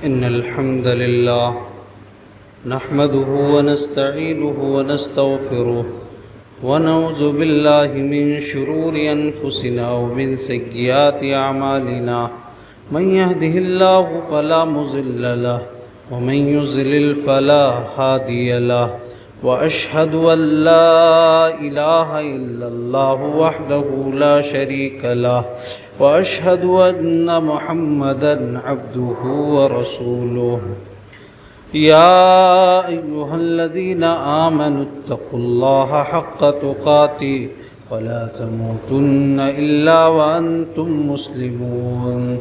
إن الحمد لله نحمده ونستعينه ونستغفره ونعوذ بالله من شرور أنفسنا ومن سيئات أعمالنا من يهده الله فلا مضل له ومن يضلل فلا هادي له وأشهد أن لا إله إلا الله وحده لا شريك له وأشهد أن محمدًا عبده ورسوله يا أيها الذين آمنوا اتقوا الله حق تقاته ولا تموتن إلا وأنتم مسلمون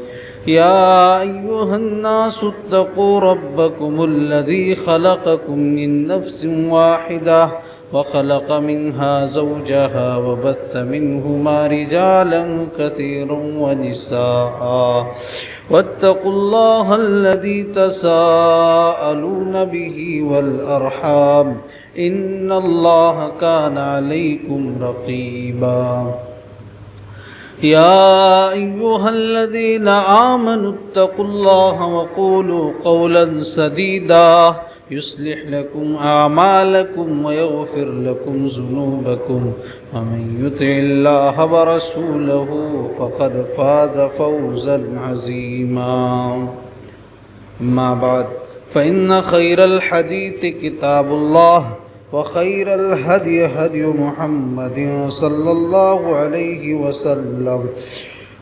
يا أيها الناس اتقوا ربكم الذي خلقكم من نفس واحدة وخلق منها زوجها وبث منهما رجالا كثيرا ونساء واتقوا الله الذي تساءلون به والأرحام إن الله كان عليكم رقيبا يا أيها الذين آمنوا اتقوا الله وقولوا قولا سديدا يصلح لكم أعمالكم ويغفر لكم ذنوبكم ومن يطع الله ورسوله فقد فاز فوزا عظيما أما بعد فإن خير الحديث كتاب الله وخير الهدي هدي محمد صلى الله عليه وسلم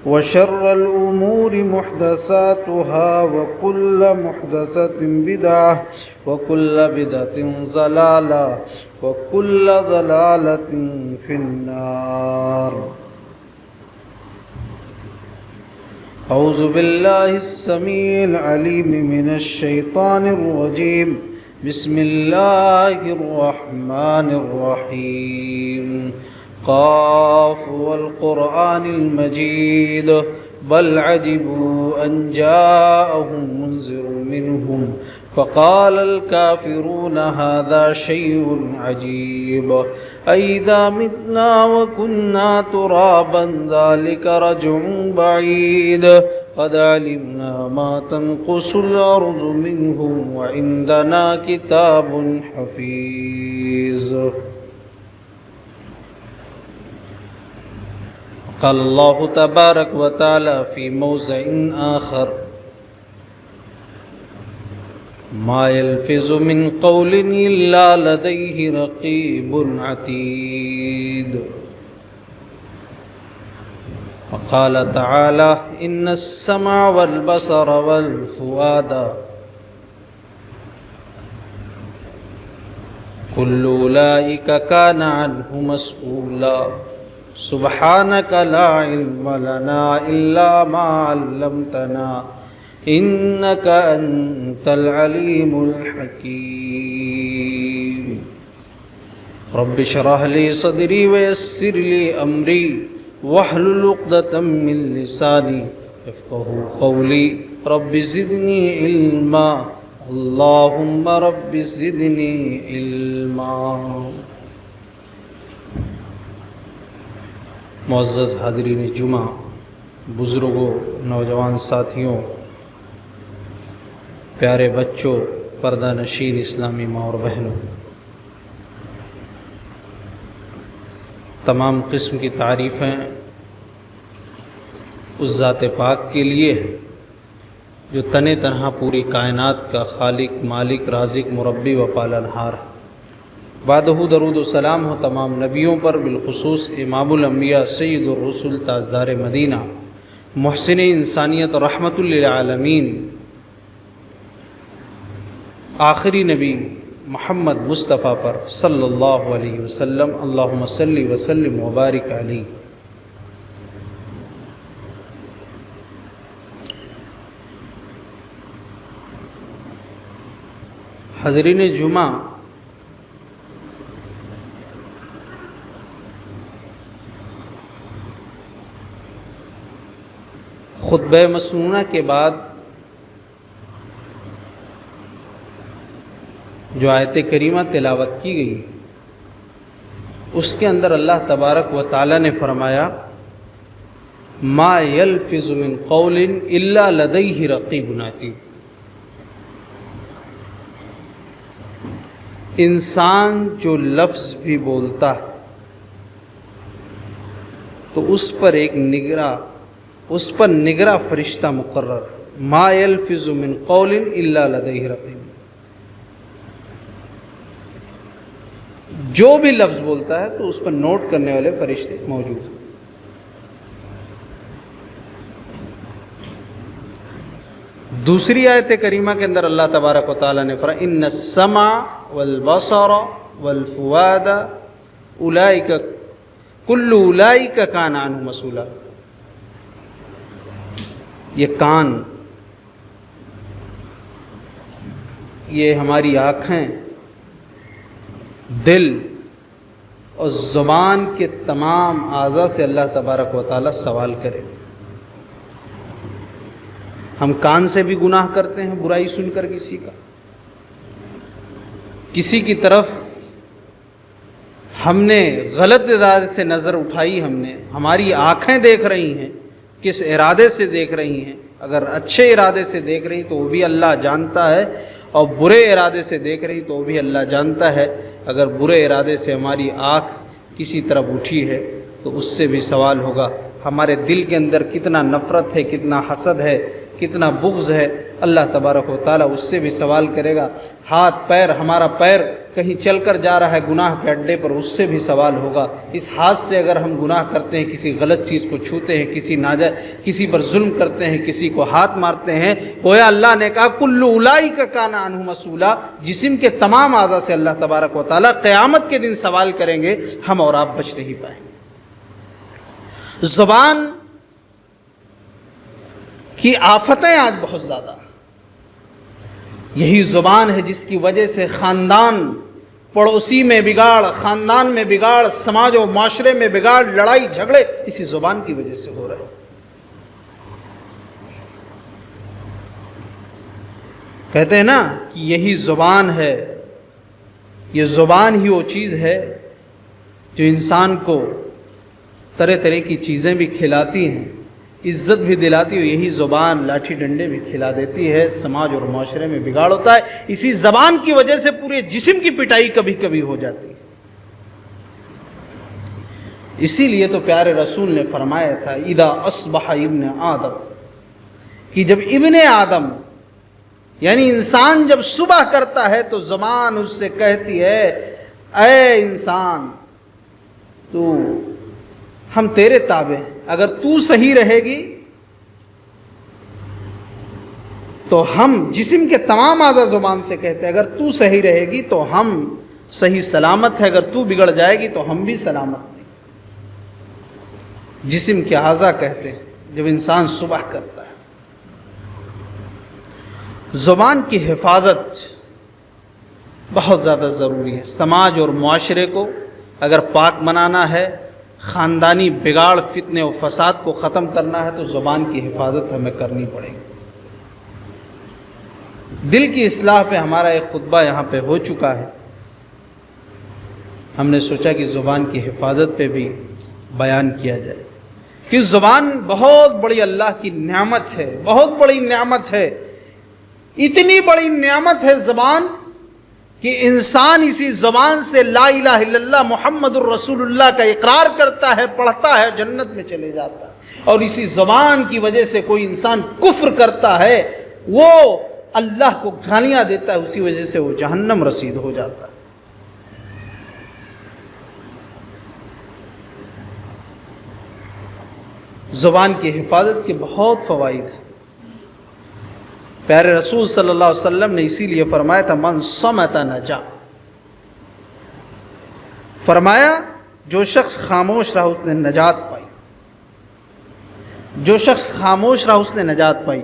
وشر الأمور محدثاتها وكل محدثة بدعة وكل بدعة ضلالة وكل ضلالة في النار. أعوذ بالله السميع العليم من الشيطان الرجيم. بسم الله الرحمن الرحيم. قاف والقرآن المجيد بل عجبوا أن جاءهم منذر منهم فقال الكافرون هذا شيء عجيب أئذا متنا وكنا ترابا ذلك رجع بعيد قد علمنا ما تنقص الأرض منهم وعندنا كتاب حفيظ. قال الله تبارك وتعالى في موضع آخر ما يلفظ من قول إلا لديه رقيب عتيد. وقال تعالى إن السمع والبصر والفؤاد كل أولئك كان عنه مسؤولا. سبحانك لا علم لنا إلا ما علمتنا إنك أنت العليم الحكيم. رب اشرح لي صدري ويسر لي أمري واحلل عقدة من لساني يفقهوا قولي. رب زدني علما اللهم رب زدني علما. معزز حاضرین جمعہ، بزرگوں، نوجوان ساتھیوں، پیارے بچوں، پردہ نشین اسلامی ماں اور بہنوں، تمام قسم کی تعریفیں اس ذات پاک کے لیے ہیں جو تن تنہا پوری کائنات کا خالق، مالک، رازق، مربی و پالنہار ہے. بعدہ درود و سلام ہو تمام نبیوں پر، بالخصوص امام الانبیاء سید الرسل تاجدار مدینہ محسن انسانیت اور رحمت للعالمین آخری نبی محمد مصطفیٰ پر صلی اللہ علیہ وسلم. اللہم صلی وسلم وبارک علیہ. حاضرین جمعہ، خطبہ مسنونہ کے بعد جو آیت کریمہ تلاوت کی گئی اس کے اندر اللہ تبارک و تعالی نے فرمایا ما یلفظ من قول الا لدیہ رقیب عتید. انسان جو لفظ بھی بولتا ہے تو اس پر نگراں فرشتہ مقرر، ما یلفظ من قول الا لدیہ رقیب، جو بھی لفظ بولتا ہے تو اس پر نوٹ کرنے والے فرشتے موجود ہیں۔ دوسری آیت کریمہ کے اندر اللہ تبارک و تعالیٰ نے فرمایا ان السمع والبصر والفؤاد اولئک کل اولئک کان عنہ مسئولا، یہ کان، یہ ہماری آنکھیں، دل اور زبان کے تمام اعضاء سے اللہ تبارک و تعالیٰ سوال کرے۔ ہم کان سے بھی گناہ کرتے ہیں، برائی سن کر کسی کی طرف ہم نے غلط ارادے سے نظر اٹھائی، ہماری آنکھیں دیکھ رہی ہیں، کس ارادے سے دیکھ رہی ہیں، اگر اچھے ارادے سے دیکھ رہی تو وہ بھی اللہ جانتا ہے، اور برے ارادے سے دیکھ رہی تو وہ بھی اللہ جانتا ہے۔ اگر برے ارادے سے ہماری آنکھ کسی طرف اٹھی ہے تو اس سے بھی سوال ہوگا۔ ہمارے دل کے اندر کتنا نفرت ہے، کتنا حسد ہے، کتنا بغض ہے، اللہ تبارک و تعالیٰ اس سے بھی سوال کرے گا۔ ہاتھ پیر، ہمارا پیر کہیں چل کر جا رہا ہے گناہ کے اڈے پر، اس سے بھی سوال ہوگا۔ اس ہاتھ سے اگر ہم گناہ کرتے ہیں، کسی غلط چیز کو چھوتے ہیں، کسی پر ظلم کرتے ہیں، کسی کو ہاتھ مارتے ہیں، گویا اللہ نے کہا کل اولئک کان عنہ مسئولا، جسم کے تمام اعضاء سے اللہ تبارک و تعالیٰ قیامت کے دن سوال کریں گے، ہم اور آپ بچ نہیں پائیں گے۔ زبان کی آفتیں آج بہت زیادہ، یہی زبان ہے جس کی وجہ سے خاندان پڑوسی میں بگاڑ، خاندان میں بگاڑ، سماج و معاشرے میں بگاڑ، لڑائی جھگڑے اسی زبان کی وجہ سے ہو رہے ہیں۔ کہتے ہیں نا کہ یہی زبان ہے، یہ زبان ہی وہ چیز ہے جو انسان کو طرح طرح کی چیزیں بھی کھلاتی ہیں، عزت بھی دلاتی ہے، یہی زبان لاٹھی ڈنڈے بھی کھلا دیتی ہے، سماج اور معاشرے میں بگاڑ ہوتا ہے۔ اسی زبان کی وجہ سے پورے جسم کی پٹائی کبھی کبھی ہو جاتی ہے۔ اسی لیے تو پیارے رسول نے فرمایا تھا اذا اصبح ابن آدم، کہ جب ابن آدم یعنی انسان جب صبح کرتا ہے تو زبان اس سے کہتی ہے اے انسان تو ہم تیرے تابع ہیں، اگر تو صحیح رہے گی تو ہم، جسم کے تمام اعضاء زبان سے کہتے ہیں اگر تو صحیح رہے گی تو ہم صحیح سلامت ہے، اگر تو بگڑ جائے گی تو ہم بھی سلامت نہیں۔ جسم کے اعضاء کہتے ہیں جب انسان صبح کرتا ہے۔ زبان کی حفاظت بہت زیادہ ضروری ہے۔ سماج اور معاشرے کو اگر پاک بنانا ہے، خاندانی بگاڑ، فتنے و فساد کو ختم کرنا ہے تو زبان کی حفاظت ہمیں کرنی پڑے گی۔ دل کی اصلاح پہ ہمارا ایک خطبہ یہاں پہ ہو چکا ہے، ہم نے سوچا کہ زبان کی حفاظت پہ بھی بیان کیا جائے، کہ زبان بہت بڑی اللہ کی نعمت ہے، بہت بڑی نعمت ہے۔ اتنی بڑی نعمت ہے زبان کہ انسان اسی زبان سے لا الہ الا اللہ محمد الرسول اللہ کا اقرار کرتا ہے، پڑھتا ہے، جنت میں چلے جاتا ہے۔ اور اسی زبان کی وجہ سے کوئی انسان کفر کرتا ہے، وہ اللہ کو گالیاں دیتا ہے، اسی وجہ سے وہ جہنم رسید ہو جاتا ہے۔ زبان کی حفاظت کے بہت فوائد ہیں۔ پیارے رسول صلی اللہ علیہ وسلم نے اسی لیے فرمایا تھا من صمت نجا، فرمایا جو شخص خاموش رہا اس نے نجات پائی، جو شخص خاموش رہا اس نے نجات پائی۔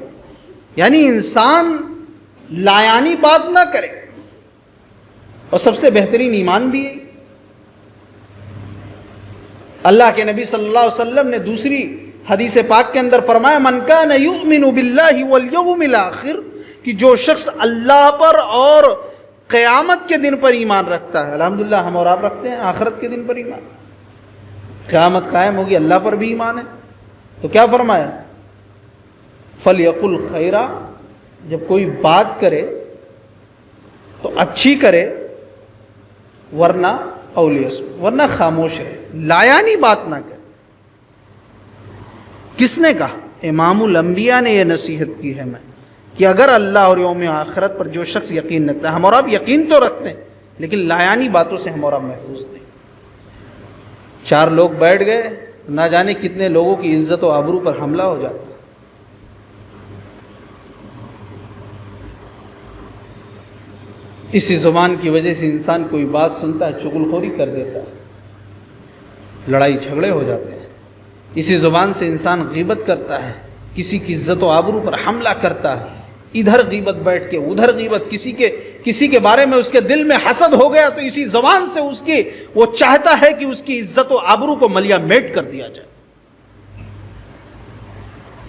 یعنی انسان لایانی بات نہ کرے، اور سب سے بہترین ایمان بھی ہے۔ اللہ کے نبی صلی اللہ علیہ وسلم نے دوسری حدیث پاک کے اندر فرمایا من کان یؤمن باللہ والیوم الآخر، کہ جو شخص اللہ پر اور قیامت کے دن پر ایمان رکھتا ہے، الحمدللہ ہم اور آپ رکھتے ہیں آخرت کے دن پر ایمان، قیامت قائم ہوگی، اللہ پر بھی ایمان ہے، تو کیا فرمایا فلیقل خیرا، جب کوئی بات کرے تو اچھی کرے، ورنہ اولیس، ورنہ خاموش رہے، لایانی بات نہ کرے۔ کس نے کہا؟ امام الانبیاء نے یہ نصیحت کی ہے میں کہ اگر اللہ اور یوم آخرت پر جو شخص یقین رکھتا ہے، ہم اور آپ یقین تو رکھتے ہیں لیکن لایانی باتوں سے ہم اور آپ محفوظ نہیں۔ 4 لوگ بیٹھ گئے، نہ جانے کتنے لوگوں کی عزت و آبرو پر حملہ ہو جاتا۔ اسی زبان کی وجہ سے انسان کوئی بات سنتا ہے چغل خوری کر دیتا ہے، لڑائی جھگڑے ہو جاتے ہیں۔ اسی زبان سے انسان غیبت کرتا ہے، کسی کی عزت و آبرو پر حملہ کرتا ہے، ادھر غیبت بیٹھ کے ادھر غیبت، کسی کے بارے میں اس کے دل میں حسد ہو گیا تو اسی زبان سے اس کی وہ چاہتا ہے کہ اس کی عزت و آبرو کو ملیا میٹ کر دیا جائے۔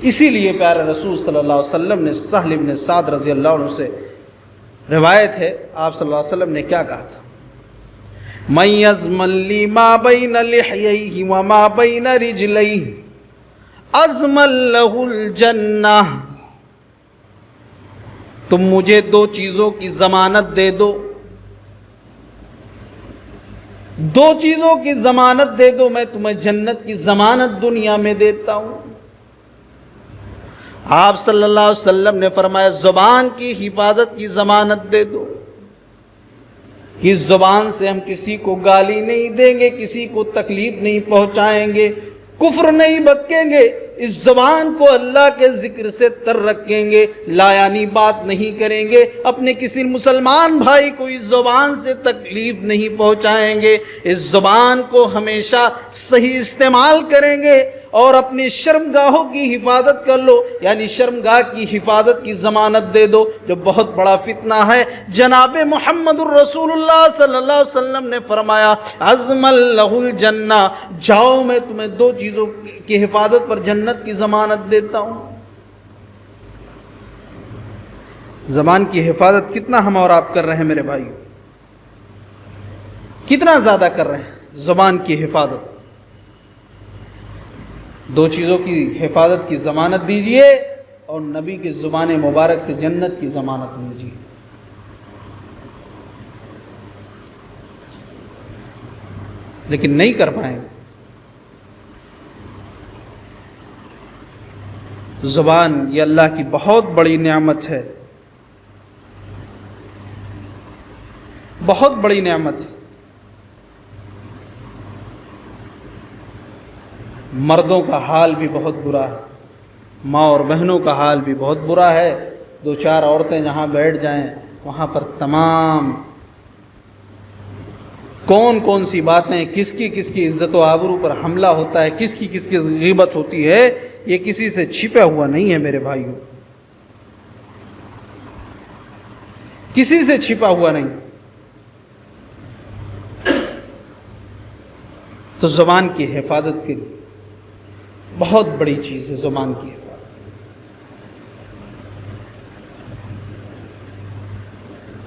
اسی لیے پیارے رسول صلی اللہ علیہ وسلم نے سہل بن سعد رضی اللہ عنہ سے روایت ہے، آپ صلی اللہ علیہ وسلم نے کیا کہا تھا؟ مَن یضمن لی ما بین لحییہ وما بین رجلیہ اضمن لہ الجنہ۔ تم مجھے 2 چیزوں کی ضمانت دے دو، 2 چیزوں کی ضمانت دے دو، میں تمہیں جنت کی ضمانت دنیا میں دیتا ہوں۔ آپ صلی اللہ علیہ وسلم نے فرمایا زبان کی حفاظت کی ضمانت دے دو، کہ زبان سے ہم کسی کو گالی نہیں دیں گے، کسی کو تکلیف نہیں پہنچائیں گے، کفر نہیں بکیں گے، اس زبان کو اللہ کے ذکر سے تر رکھیں گے، لایانی بات نہیں کریں گے، اپنے کسی مسلمان بھائی کو اس زبان سے تکلیف نہیں پہنچائیں گے، اس زبان کو ہمیشہ صحیح استعمال کریں گے، اور اپنی شرمگاہوں کی حفاظت کر لو، یعنی شرمگاہ کی حفاظت کی ضمانت دے دو، جو بہت بڑا فتنہ ہے۔ جناب محمد الرسول اللہ صلی اللہ علیہ وسلم نے فرمایا اضمن لہ الجنہ، جاؤ میں تمہیں 2 چیزوں کی حفاظت پر جنت کی ضمانت دیتا ہوں۔ زبان کی حفاظت کتنا ہم اور آپ کر رہے ہیں میرے بھائیو؟ کتنا زیادہ کر رہے ہیں زبان کی حفاظت؟ 2 چیزوں کی حفاظت کی ضمانت دیجئے اور نبی کی زبان مبارک سے جنت کی ضمانت لیجئے۔ لیکن نہیں کر پائیں گے۔ زبان یہ اللہ کی بہت بڑی نعمت ہے، بہت بڑی نعمت ہے۔ مردوں کا حال بھی بہت برا ہے، ماں اور بہنوں کا حال بھی بہت برا ہے۔ 2-4 عورتیں جہاں بیٹھ جائیں وہاں پر تمام کون سی باتیں، کس کی عزت و آبرو پر حملہ ہوتا ہے، کس کی غیبت ہوتی ہے، یہ کسی سے چھپا ہوا نہیں ہے میرے بھائیوں، کسی سے چھپا ہوا نہیں۔ تو زبان کی حفاظت کے لیے بہت بڑی چیز ہے زبان کی حفاظت۔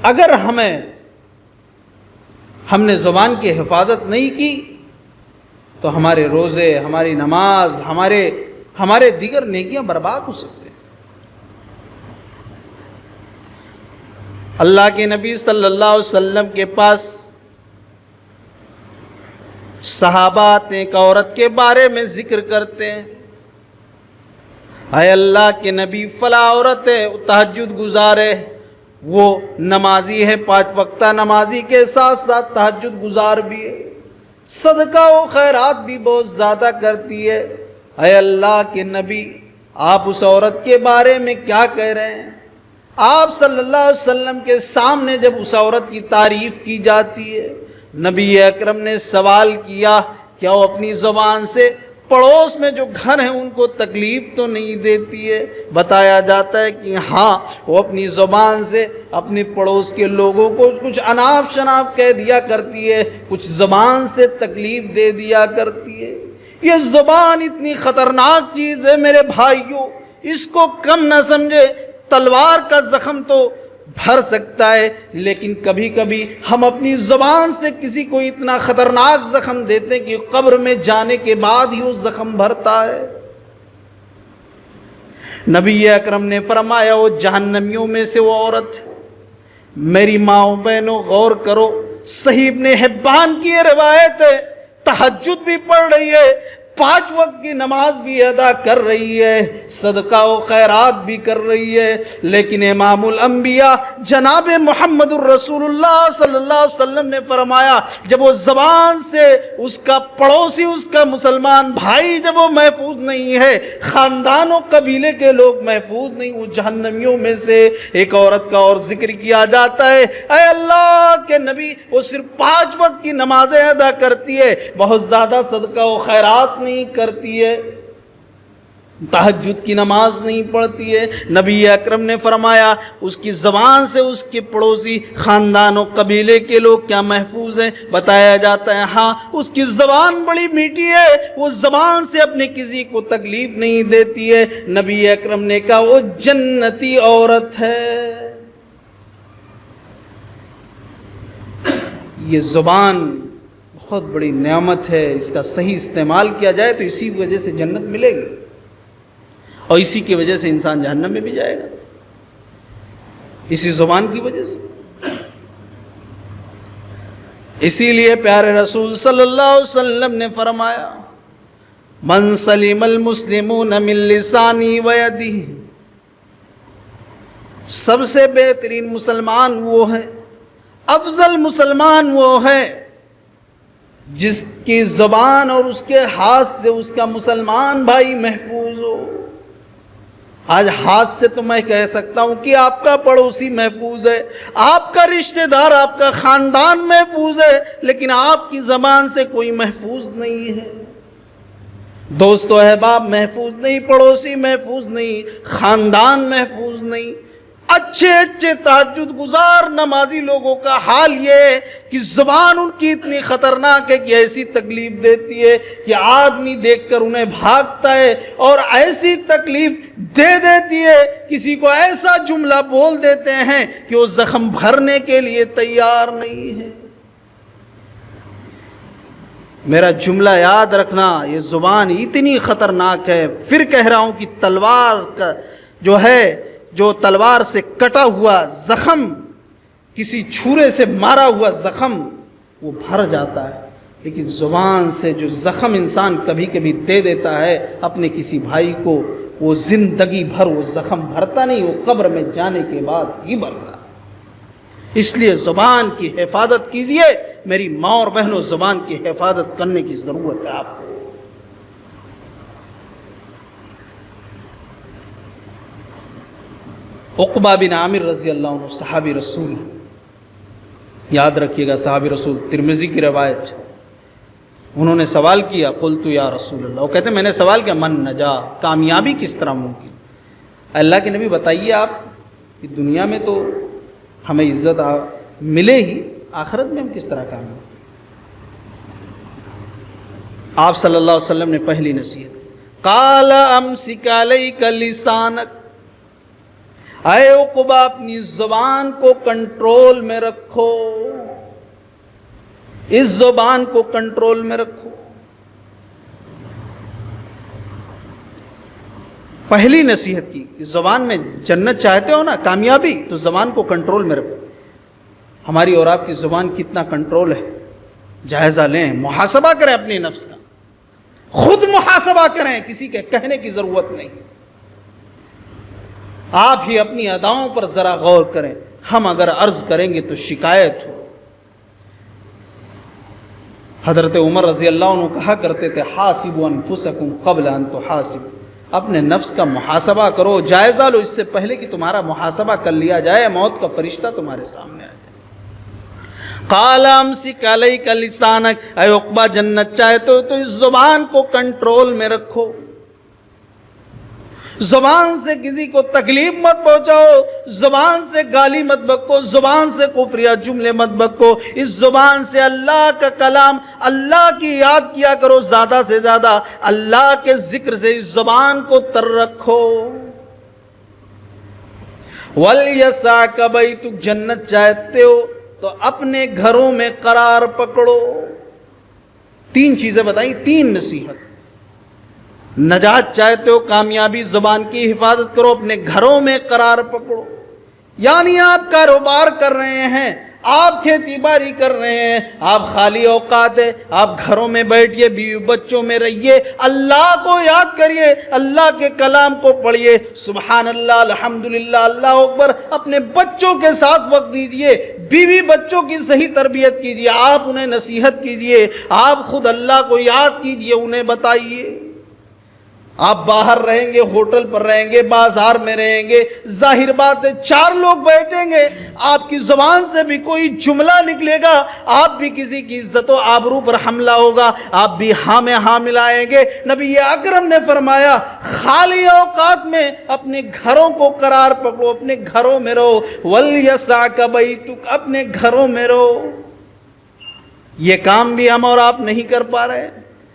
اگر ہم نے زبان کی حفاظت نہیں کی تو ہمارے روزے، ہماری نماز، ہمارے دیگر نیکیاں برباد ہو سکتے ہیں۔ اللہ کے نبی صلی اللہ علیہ وسلم کے پاس صحابہ آتے ہیں، ایک عورت کے بارے میں ذکر کرتے ہیں، اے اللہ کے نبی فلاں عورت ہے، تہجد گزار ہے، وہ نمازی ہے، 5 وقتہ نمازی کے ساتھ ساتھ تہجد گزار بھی ہے، صدقہ و خیرات بھی بہت زیادہ کرتی ہے۔ اے اللہ کے نبی آپ اس عورت کے بارے میں کیا کہہ رہے ہیں؟ آپ صلی اللہ علیہ وسلم کے سامنے جب اس عورت کی تعریف کی جاتی ہے، نبی اکرم نے سوال کیا کیا وہ اپنی زبان سے پڑوس میں جو گھر ہیں ان کو تکلیف تو نہیں دیتی ہے؟ بتایا جاتا ہے کہ ہاں، وہ اپنی زبان سے اپنے پڑوس کے لوگوں کو کچھ اناپ شناپ کہہ دیا کرتی ہے، کچھ زبان سے تکلیف دے دیا کرتی ہے۔ یہ زبان اتنی خطرناک چیز ہے میرے بھائیوں، اس کو کم نہ سمجھے۔ تلوار کا زخم تو بھر سکتا ہے، لیکن کبھی کبھی ہم اپنی زبان سے کسی کو اتنا خطرناک زخم دیتے ہیں کہ قبر میں جانے کے بعد ہی وہ زخم بھرتا ہے۔ نبی اکرم نے فرمایا وہ جہنمیوں میں سے وہ عورت، میری ماں بہنوں غور کرو، صحیح ابن حبان کی یہ روایت ہے، تہجد بھی پڑھ رہی ہے، 5 وقت کی نماز بھی ادا کر رہی ہے، صدقہ و خیرات بھی کر رہی ہے، لیکن امام الانبیاء جناب محمد الرسول اللہ صلی اللہ علیہ وسلم نے فرمایا جب وہ زبان سے اس کا پڑوسی، اس کا مسلمان بھائی جب وہ محفوظ نہیں ہے، خاندان و قبیلے کے لوگ محفوظ نہیں، وہ جہنمیوں میں سے ایک عورت کا اور ذکر کیا جاتا ہے۔ اے اللہ کے نبی، وہ صرف 5 وقت کی نمازیں ادا کرتی ہے، بہت زیادہ صدقہ و خیرات نہیں کرتی ہے، تہجد کی نماز نہیں پڑھتی ہے۔ نبی اکرم نے فرمایا اس کی زبان سے اس کے پڑوسی، خاندان و قبیلے کے لوگ کیا محفوظ ہیں؟ بتایا جاتا ہے ہاں، اس کی زبان بڑی میٹھی ہے، وہ زبان سے اپنے کسی کو تکلیف نہیں دیتی ہے۔ نبی اکرم نے کہا وہ جنتی عورت ہے۔ یہ زبان بہت بڑی نعمت ہے، اس کا صحیح استعمال کیا جائے تو اسی وجہ سے جنت ملے گی، اور اسی کی وجہ سے انسان جہنم میں بھی جائے گا، اسی زبان کی وجہ سے۔ اسی لیے پیارے رسول صلی اللہ علیہ وسلم نے فرمایا من سلم المسلمون من لسانی و یدہ، سب سے بہترین مسلمان وہ ہے، افضل مسلمان وہ ہے جس کی زبان اور اس کے ہاتھ سے اس کا مسلمان بھائی محفوظ ہو۔ آج ہاتھ سے تو میں کہہ سکتا ہوں کہ آپ کا پڑوسی محفوظ ہے، آپ کا رشتہ دار، آپ کا خاندان محفوظ ہے، لیکن آپ کی زبان سے کوئی محفوظ نہیں ہے۔ دوست و احباب محفوظ نہیں، پڑوسی محفوظ نہیں، خاندان محفوظ نہیں۔ اچھے تہجد گزار نمازی لوگوں کا حال یہ ہے کہ زبان ان کی اتنی خطرناک ہے کہ ایسی تکلیف دیتی ہے کہ آدمی دیکھ کر انہیں بھاگتا ہے، اور ایسی تکلیف دے دیتی ہے، کسی کو ایسا جملہ بول دیتے ہیں کہ وہ زخم بھرنے کے لیے تیار نہیں ہے۔ میرا جملہ یاد رکھنا، یہ زبان اتنی خطرناک ہے۔ پھر کہہ رہا ہوں کہ تلوار کا جو تلوار سے کٹا ہوا زخم، کسی چھرے سے مارا ہوا زخم وہ بھر جاتا ہے، لیکن زبان سے جو زخم انسان کبھی کبھی دے دیتا ہے اپنے کسی بھائی کو، وہ زندگی بھر وہ زخم بھرتا نہیں، وہ قبر میں جانے کے بعد ہی بھرتا ہے۔ اس لیے زبان کی حفاظت کیجئے میری ماں اور بہنوں، زبان کی حفاظت کرنے کی ضرورت ہے آپ کو۔ عقبہ بن عامر رضی اللہ عنہ صحابی رسول، یاد رکھیے گا صحابی رسول، ترمذی کی روایت، انہوں نے سوال کیا قلت یا رسول اللہ، وہ کہتے ہیں میں نے سوال کیا من نجا، کامیابی کس طرح ممکن؟ اللہ کے نبی بتائیے آپ کہ دنیا میں تو ہمیں عزت ملے ہی، آخرت میں ہم کس طرح کامیاب؟ آپ صلی اللہ علیہ وسلم نے پہلی نصیحت کی قال امسک علیک لسانک، اے عقبہ اپنی زبان کو کنٹرول میں رکھو، اس زبان کو کنٹرول میں رکھو۔ پہلی نصیحت کی کہ زبان میں جنت چاہتے ہو نا، کامیابی، تو زبان کو کنٹرول میں رکھو۔ ہماری اور آپ کی زبان کتنا کنٹرول ہے، جائزہ لیں، محاسبہ کریں اپنے نفس کا، خود محاسبہ کریں، کسی کے کہنے کی ضرورت نہیں۔ آپ ہی اپنی اداؤں پر ذرا غور کریں، ہم اگر عرض کریں گے تو شکایت ہو۔ حضرت عمر رضی اللہ عنہ کہا کرتے تھے حاسبوا انفسکم قبل ان تحاسبوا، اپنے نفس کا محاسبہ کرو، جائزہ لو اس سے پہلے کہ تمہارا محاسبہ کر لیا جائے، موت کا فرشتہ تمہارے سامنے آ جائے۔ قال امسک علیک لسانک، اے عقبہ جنت چاہتے ہو تو اس زبان کو کنٹرول میں رکھو، زبان سے کسی کو تکلیف مت پہنچاؤ، زبان سے گالی مت بکو، زبان سے کفریہ جملے مت بکو، اس زبان سے اللہ کا کلام، اللہ کی یاد کیا کرو، زیادہ سے زیادہ اللہ کے ذکر سے اس زبان کو تر رکھو۔ وَلْيَسَعْكَ بَيْتُكَ، جنت چاہتے ہو تو اپنے گھروں میں قرار پکڑو۔ 3 چیزیں بتائیں، 3 نصیحت۔ نجات چاہتے ہو، کامیابی، زبان کی حفاظت کرو، اپنے گھروں میں قرار پکڑو۔ یعنی آپ کاروبار کر رہے ہیں، آپ کھیتی باڑی کر رہے ہیں، آپ خالی اوقات ہے، آپ گھروں میں بیٹھیے، بیوی بچوں میں رہیے، اللہ کو یاد کریے، اللہ کے کلام کو پڑھیے، سبحان اللہ، الحمدللہ، اللہ اکبر، اپنے بچوں کے ساتھ وقت دیجیے، بیوی بچوں کی صحیح تربیت کیجیے، آپ انہیں نصیحت کیجیے، آپ خود اللہ کو یاد کیجیے، انہیں بتائیے۔ آپ باہر رہیں گے، ہوٹل پر رہیں گے، بازار میں رہیں گے، ظاہر بات ہے 4 لوگ بیٹھیں گے، آپ کی زبان سے بھی کوئی جملہ نکلے گا، آپ بھی کسی کی عزت و آبرو پر حملہ ہوگا، آپ بھی ہاں میں ہاں ملائیں گے۔ نبی اکرم نے فرمایا خالی اوقات میں اپنے گھروں کو قرار پکڑو، اپنے گھروں میں رہو، وَلْيَسَعْكَ بَيْتُكَ، اپنے گھروں میں رہو۔ یہ کام بھی ہم اور آپ نہیں کر پا رہے،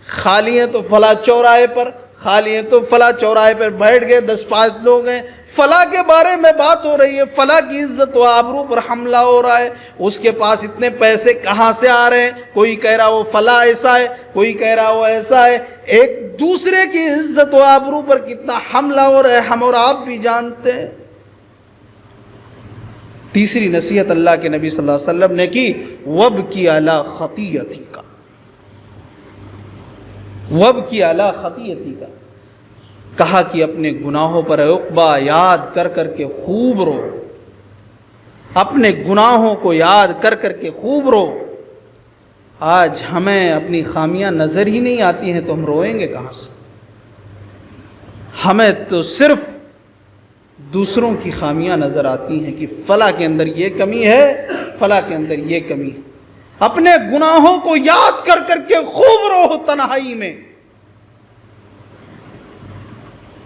خالی ہیں تو فلاں چوراہے پر، خالی ہیں تو فلاں چوراہے پر بیٹھ گئے، 10-5 لوگ ہیں، فلاں کے بارے میں بات ہو رہی ہے، فلاں کی عزت و آبرو پر حملہ ہو رہا ہے، اس کے پاس اتنے پیسے کہاں سے آ رہے ہیں، کوئی کہہ رہا وہ فلاں ایسا ہے، کوئی کہہ رہا وہ ایسا ہے، ایک دوسرے کی عزت و آبرو پر کتنا حملہ ہو رہا ہے، ہم اور آپ بھی جانتے ہیں۔ تیسری نصیحت اللہ کے نبی صلی اللہ علیہ وسلم نے کی، وَابْكِ عَلَىٰ خَطِيئَتِكَ، وَابْكِ عَلَىٰ خَطِيئَتِكَ، کہا کہ اپنے گناہوں پر عقبہ یاد کر کر کے خوب رو، اپنے گناہوں کو یاد کر کر کے خوب رو۔ آج ہمیں اپنی خامیاں نظر ہی نہیں آتی ہیں تو ہم روئیں گے کہاں سے؟ ہمیں تو صرف دوسروں کی خامیاں نظر آتی ہیں کہ فلاں کے اندر یہ کمی ہے، فلاں کے اندر یہ کمی ہے۔ اپنے گناہوں کو یاد کر کر کے خوب رو تنہائی میں،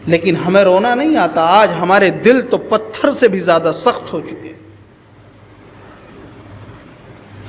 لیکن ہمیں رونا نہیں آتا۔ آج ہمارے دل تو پتھر سے بھی زیادہ سخت ہو چکے،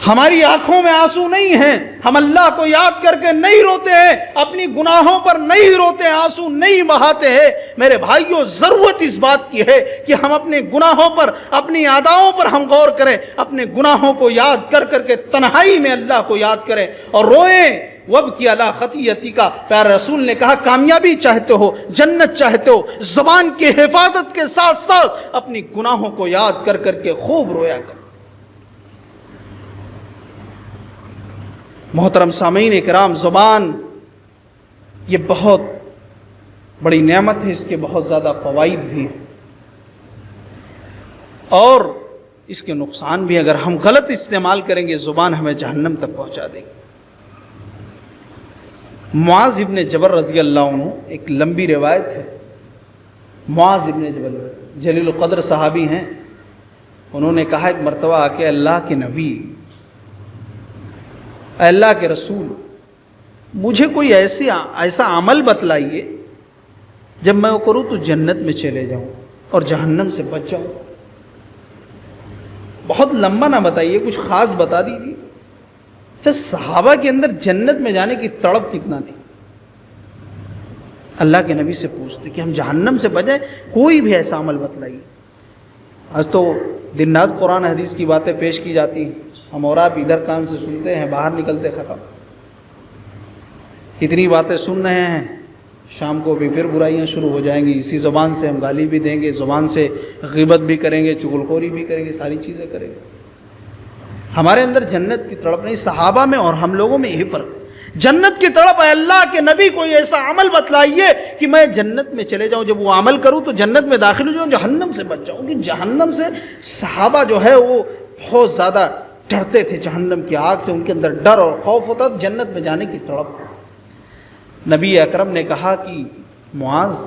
ہماری آنکھوں میں آنسو نہیں ہیں، ہم اللہ کو یاد کر کے نہیں روتے ہیں، اپنی گناہوں پر نہیں روتے، آنسو نہیں بہاتے ہیں۔ میرے بھائیوں، ضرورت اس بات کی ہے کہ ہم اپنے گناہوں پر، اپنی اداؤں پر ہم غور کریں، اپنے گناہوں کو یاد کر کر کے تنہائی میں اللہ کو یاد کریں اور روئیں۔ وَابْكِ عَلَىٰ خَطِيئَتِكَ، پیارے رسول نے کہا کامیابی چاہتے ہو، جنت چاہتے ہو، زبان کی حفاظت کے ساتھ ساتھ اپنی گناہوں کو یاد کر کر کے خوب رویا کر۔ محترم سامعین کرام، زبان یہ بہت بڑی نعمت ہے، اس کے بہت زیادہ فوائد بھی ہیں اور اس کے نقصان بھی۔ اگر ہم غلط استعمال کریں گے زبان ہمیں جہنم تک پہنچا دے گی۔ معاذ ابن جبل رضی اللہ عنہ، ایک لمبی روایت ہے، معاذ ابن جبل جلیل القدر صحابی ہیں، انہوں نے کہا ایک مرتبہ آ کے اللہ کے نبی، اے اللہ کے رسول، مجھے کوئی ایسا عمل بتلائیے جب میں وہ کروں تو جنت میں چلے جاؤں اور جہنم سے بچ جاؤں۔ بہت لمبا نہ بتائیے، کچھ خاص بتا دیجیے۔ اچھا، صحابہ کے اندر جنت میں جانے کی تڑپ کتنا تھی؟ اللہ کے نبی سے پوچھتے کہ ہم جہنم سے بچیں، کوئی بھی ایسا عمل بتلائیے۔ آج تو دن رات قرآن حدیث کی باتیں پیش کی جاتی ہیں، ہم اور آپ ادھر کان سے سنتے ہیں، باہر نکلتے ختم۔ اتنی باتیں سن رہے ہیں، شام کو بھی پھر برائیاں شروع ہو جائیں گی، اسی زبان سے ہم گالی بھی دیں گے، زبان سے غیبت بھی کریں گے، چغلخوری بھی کریں گے، ساری چیزیں کریں گے۔ ہمارے اندر جنت کی تڑپ نہیں، صحابہ میں اور ہم لوگوں میں یہی فرق۔ جنت کی تڑپ ہے، اللہ کے نبی کوئی ایسا عمل بتلائیے کہ میں جنت میں چلے جاؤں، جب وہ عمل کروں تو جنت میں داخل ہو جاؤں، جہنم سے بچ جاؤں۔ کہ جہنم سے صحابہ جو ہے وہ بہت زیادہ ڈرتے تھے، جہنم کی آگ سے ان کے اندر ڈر اور خوف ہوتا، جنت میں جانے کی تڑپ ہوتی۔ نبی اکرم نے کہا کہ معاذ،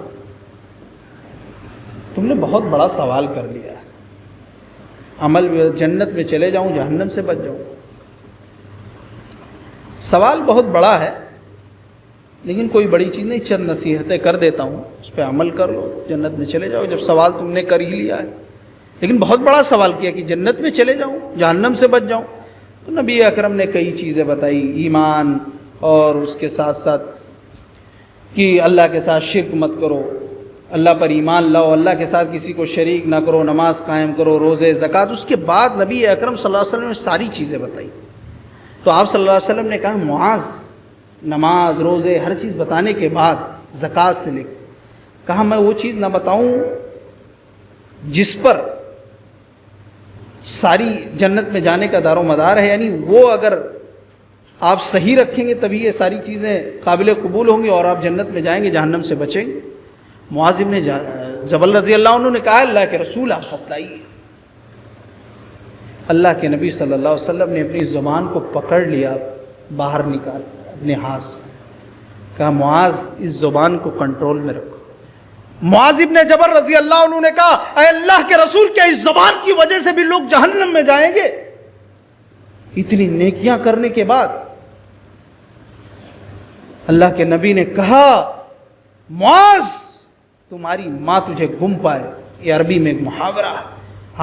تم نے بہت بڑا سوال کر لیا ہے، عمل جنت میں چلے جاؤں، جہنم سے بچ جاؤں، سوال بہت بڑا ہے، لیکن کوئی بڑی چیز نہیں، چند نصیحتیں کر دیتا ہوں، اس پہ عمل کر لو، جنت میں چلے جاؤ۔ جب سوال تم نے کر ہی لیا ہے، لیکن بہت بڑا سوال کیا کہ جنت میں چلے جاؤں، جہنم سے بچ جاؤں، تو نبی اکرم نے کئی چیزیں بتائی، ایمان اور اس کے ساتھ ساتھ کہ اللہ کے ساتھ شرک مت کرو، اللہ پر ایمان لاؤ، اللہ کے ساتھ کسی کو شریک نہ کرو، نماز قائم کرو، روزے، زکوٰۃ۔ اس کے بعد نبی اکرم صلی اللہ علیہ وسلم نے ساری چیزیں بتائی۔ تو آپ صلی اللہ علیہ وسلم نے کہا معاذ، نماز، روزے، ہر چیز بتانے کے بعد زکوٰۃ سے لے کہا میں وہ چیز نہ بتاؤں جس پر ساری جنت میں جانے کا دار و مدار ہے، یعنی وہ اگر آپ صحیح رکھیں گے تبھی یہ ساری چیزیں قابل قبول ہوں گی اور آپ جنت میں جائیں گے، جہنم سے بچیں گے۔ معاذ بن جبل رضی اللہ عنہ نے کہا اللہ کے رسول آپ بتلائیے۔ اللہ کے نبی صلی اللہ علیہ وسلم نے اپنی زبان کو پکڑ لیا، باہر نکال اپنے ہاتھ سے، کہا معاذ اس زبان کو کنٹرول میں رکھو۔ معاذ بن جبل رضی اللہ عنہ نے کہا اے اللہ کے رسول، کیا اس زبان کی وجہ سے بھی لوگ جہنم میں جائیں گے؟ اتنی نیکیاں کرنے کے بعد اللہ کے نبی نے کہا معاذ تمہاری ماں تجھے گم پائے، یہ عربی میں ایک محاورہ ہے۔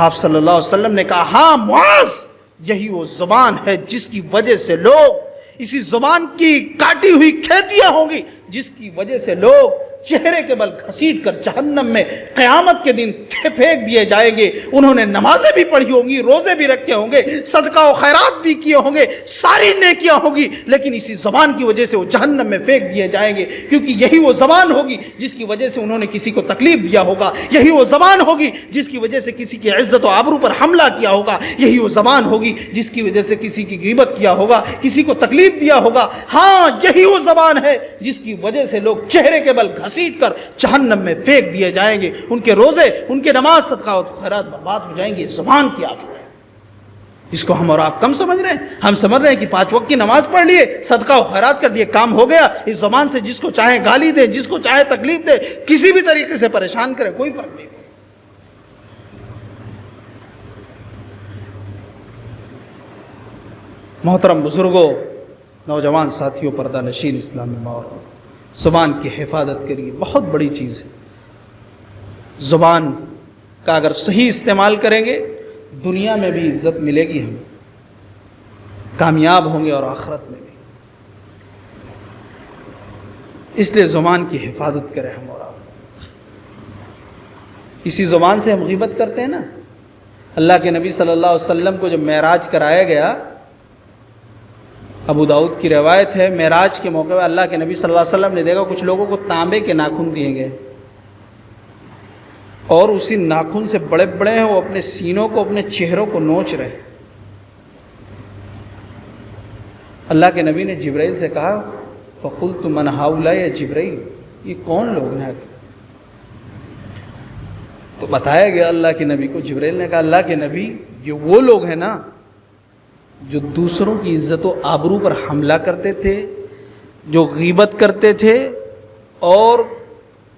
آپ صلی اللہ علیہ وسلم نے کہا ہاں معاذ، یہی وہ زبان ہے جس کی وجہ سے لوگ، اسی زبان کی کاٹی ہوئی کھیتیاں ہوں گی جس کی وجہ سے لوگ چہرے کے بل گھسیٹ کر جہنم میں قیامت کے دن پھینک دیے جائیں گے۔ انہوں نے نمازیں بھی پڑھی ہوں گی، روزے بھی رکھے ہوں گے، صدقہ و خیرات بھی کیے ہوں گے، ساری نیکیاں ہوں گی، لیکن اسی زبان کی وجہ سے وہ جہنم میں پھینک دیے جائیں گے، کیونکہ یہی وہ زبان ہوگی جس کی وجہ سے انہوں نے کسی کو تکلیف دیا ہوگا، یہی وہ زبان ہوگی جس کی وجہ سے کسی کی عزت و آبرو پر حملہ کیا ہوگا، یہی وہ زبان ہوگی جس کی وجہ سے کسی کی غیبت کیا ہوگا، کسی کو تکلیف دیا ہوگا۔ ہاں یہی وہ زبان ہے جس کی وجہ سے لوگ چہرے کے بل گھسیٹ کر جہنم میں پھینک دیے جائیں گے، ان کے روزے، ان کے نماز، صدقہ و خیرات برباد ہو جائیں گے۔ زبان کی آفت ہے، اس کو ہم اور آپ کم سمجھ رہے ہیں۔ ہم سمجھ رہے ہیں کہ 5 وقت کی نماز پڑھ لیے، صدقہ و خیرات کر دیے، کام ہو گیا۔ اس زبان سے جس کو چاہے گالی دے، جس کو چاہے تکلیف دے، کسی بھی طریقے سے پریشان کرے، کوئی فرق نہیں۔ محترم بزرگوں، نوجوان ساتھیوں، پردہ نشین اسلامی ماحول، زبان کی حفاظت کریے، بہت بڑی چیز ہے۔ زبان کا اگر صحیح استعمال کریں گے دنیا میں بھی عزت ملے گی، ہمیں کامیاب ہوں گے اور آخرت میں بھی۔ اس لیے زبان کی حفاظت کریں ہم اور آپ۔ اسی زبان سے ہم غیبت کرتے ہیں نا۔ اللہ کے نبی صلی اللہ علیہ وسلم کو جب معراج کرایا گیا، ابو داؤد کی روایت ہے، معراج کے موقع پہ اللہ کے نبی صلی اللہ علیہ وسلم نے دیکھا کچھ لوگوں کو تانبے کے ناخن دیے گئے اور اسی ناخن سے بڑے بڑے ہیں، وہ اپنے سینوں کو، اپنے چہروں کو نوچ رہے۔ اللہ کے نبی نے جبرائیل سے کہا فقلت من ہؤلاء یا جبرائیل، یہ کون لوگ ہیں؟ تو بتایا گیا اللہ کے نبی کو، جبرائیل نے کہا اللہ کے نبی یہ وہ لوگ ہیں نا جو دوسروں کی عزت و آبرو پر حملہ کرتے تھے، جو غیبت کرتے تھے اور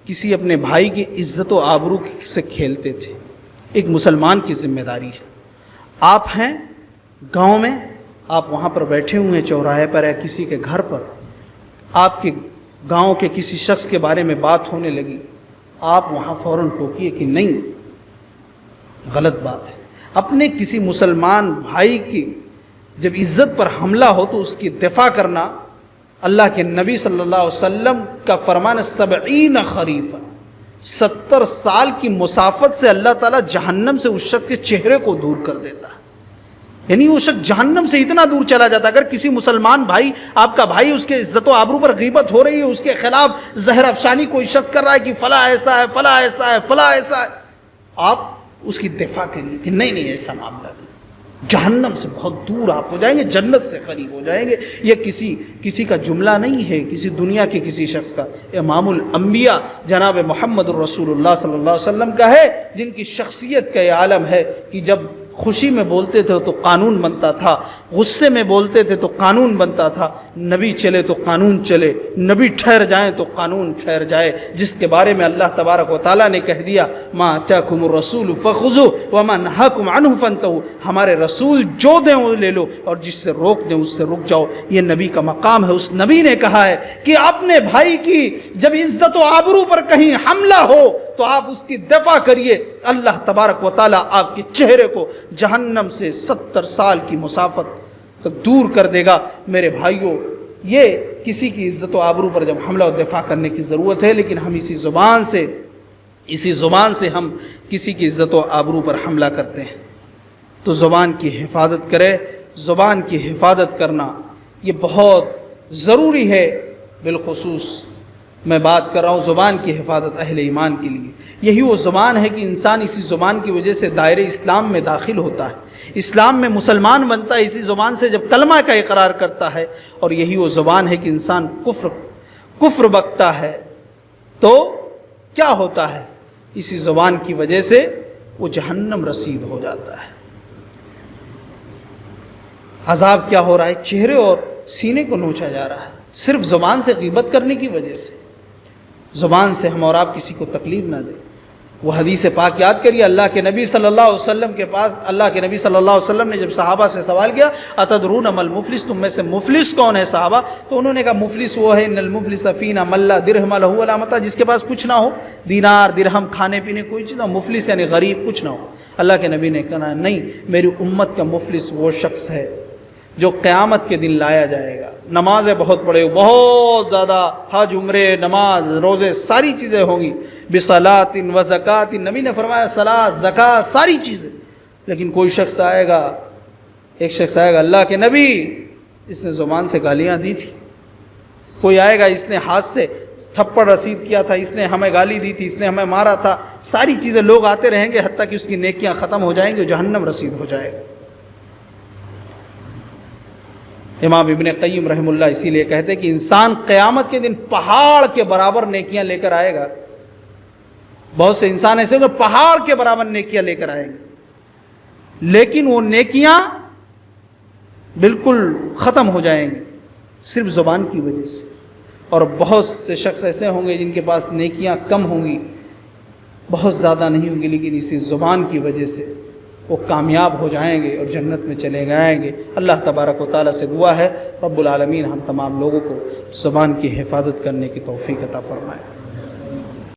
کسی اپنے بھائی کی عزت و آبرو سے کھیلتے تھے۔ ایک مسلمان کی ذمہ داری ہے۔ آپ ہیں گاؤں میں، آپ وہاں پر بیٹھے ہوئے ہیں چوراہے پر یا کسی کے گھر پر، آپ کے گاؤں کے کسی شخص کے بارے میں بات ہونے لگی، آپ وہاں فوراً ٹوکیے کہ نہیں، غلط بات ہے۔ اپنے کسی مسلمان بھائی کی جب عزت پر حملہ ہو تو اس کی دفاع کرنا، اللہ کے نبی صلی اللہ علیہ وسلم کا فرمان 70 خریفا، 70 سال کی مسافت سے اللہ تعالیٰ جہنم سے اس شخص کے چہرے کو دور کر دیتا ہے۔ یعنی وہ شخص جہنم سے اتنا دور چلا جاتا ہے۔ اگر کسی مسلمان بھائی، آپ کا بھائی، اس کے عزت و آبرو پر غیبت ہو رہی ہے، اس کے خلاف زہر افشانی کوئی شخص کر رہا ہے کہ فلاں ایسا ہے، فلاں ایسا ہے، فلاں ایسا ہے، آپ اس کی دفاع کریے کہ نہیں نہیں ایسا معاملہ نہیں، جہنم سے بہت دور آپ ہو جائیں گے، جنت سے قریب ہو جائیں گے۔ یہ کسی کا جملہ نہیں ہے، کسی دنیا کے کسی شخص کا، امام الانبیاء جناب محمد الرسول اللہ صلی اللہ علیہ وسلم کا ہے، جن کی شخصیت کا یہ عالم ہے کہ جب خوشی میں بولتے تھے تو قانون بنتا تھا، غصے میں بولتے تھے تو قانون بنتا تھا، نبی چلے تو قانون چلے، نبی ٹھہر جائیں تو قانون ٹھہر جائے، جس کے بارے میں اللہ تبارک و تعالیٰ نے کہہ دیا ما آتاکم الرسول فخذوہ وما نہاکم عنہ فانتہوا، ہمارے رسول جو دیں وہ لے لو اور جس سے روک دیں اس سے رک جاؤ۔ یہ نبی کا مقام ہے۔ اس نبی نے کہا ہے کہ اپنے بھائی کی جب عزت و آبرو پر کہیں حملہ ہو تو آپ اس کی دفاع کریے، اللہ تبارک و تعالیٰ آپ کے چہرے کو جہنم سے 70 سال کی مسافت تک دور کر دے گا۔ میرے بھائیوں، یہ کسی کی عزت و آبرو پر جب حملہ و دفاع کرنے کی ضرورت ہے، لیکن ہم اسی زبان سے ہم کسی کی عزت و آبرو پر حملہ کرتے ہیں۔ تو زبان کی حفاظت کرے۔ زبان کی حفاظت کرنا یہ بہت ضروری ہے، بالخصوص میں بات کر رہا ہوں زبان کی حفاظت اہل ایمان کے لیے۔ یہی وہ زبان ہے کہ انسان اسی زبان کی وجہ سے دائرہ اسلام میں داخل ہوتا ہے، اسلام میں مسلمان بنتا ہے اسی زبان سے جب کلمہ کا اقرار کرتا ہے، اور یہی وہ زبان ہے کہ انسان کفر بکتا ہے تو کیا ہوتا ہے، اسی زبان کی وجہ سے وہ جہنم رسید ہو جاتا ہے۔ عذاب کیا ہو رہا ہے، چہرے اور سینے کو نوچا جا رہا ہے، صرف زبان سے غیبت کرنے کی وجہ سے۔ زبان سے ہم اور آپ کسی کو تکلیف نہ دیں۔ وہ حدیث پاک یاد کریے، اللہ کے نبی صلی اللہ علیہ وسلم کے پاس، اللہ کے نبی صلی اللہ علیہ وسلم نے جب صحابہ سے سوال کیا اتدرون ما المفلس، تم میں سے مفلس کون ہے صحابہ؟ تو انہوں نے کہا مفلس وہ ہے ان المفلس فینا من لا درہم له ولا متاع، جس کے پاس کچھ نہ ہو، دینار درہم کھانے پینے کوئی چیز نہ، مفلس یعنی غریب کچھ نہ ہو۔ اللہ کے نبی نے کہا نہیں، میری امت کا مفلس وہ شخص ہے جو قیامت کے دن لایا جائے گا، نمازیں بہت پڑھے، بہت زیادہ حج عمرے نماز روزے ساری چیزیں ہوں گی، بصلاۃ و زکوٰۃ، نبی نے فرمایا صلاۃ زکوٰۃ ساری چیزیں، لیکن کوئی شخص آئے گا، ایک شخص آئے گا اللہ کے نبی اس نے زبان سے گالیاں دی تھی، کوئی آئے گا اس نے ہاتھ سے تھپڑ رسید کیا تھا، اس نے ہمیں گالی دی تھی، اس نے ہمیں مارا تھا، ساری چیزیں لوگ آتے رہیں گے حتیٰ کہ اس کی نیکیاں ختم ہو جائیں گی اور جہنم رسید ہو جائے گا۔ امام ابن قیم رحمہ اللہ اسی لیے کہتے ہیں کہ انسان قیامت کے دن پہاڑ کے برابر نیکیاں لے کر آئے گا۔ بہت سے انسان ایسے جو پہاڑ کے برابر نیکیاں لے کر آئیں گے، لیکن وہ نیکیاں بالکل ختم ہو جائیں گی صرف زبان کی وجہ سے، اور بہت سے شخص ایسے ہوں گے جن کے پاس نیکیاں کم ہوں گی، بہت زیادہ نہیں ہوں گی، لیکن اسی زبان کی وجہ سے وہ کامیاب ہو جائیں گے اور جنت میں چلے جائیں گے۔ اللہ تبارک و تعالیٰ سے دعا ہے رب العالمین ہم تمام لوگوں کو زبان کی حفاظت کرنے کی توفیق عطا فرمائے۔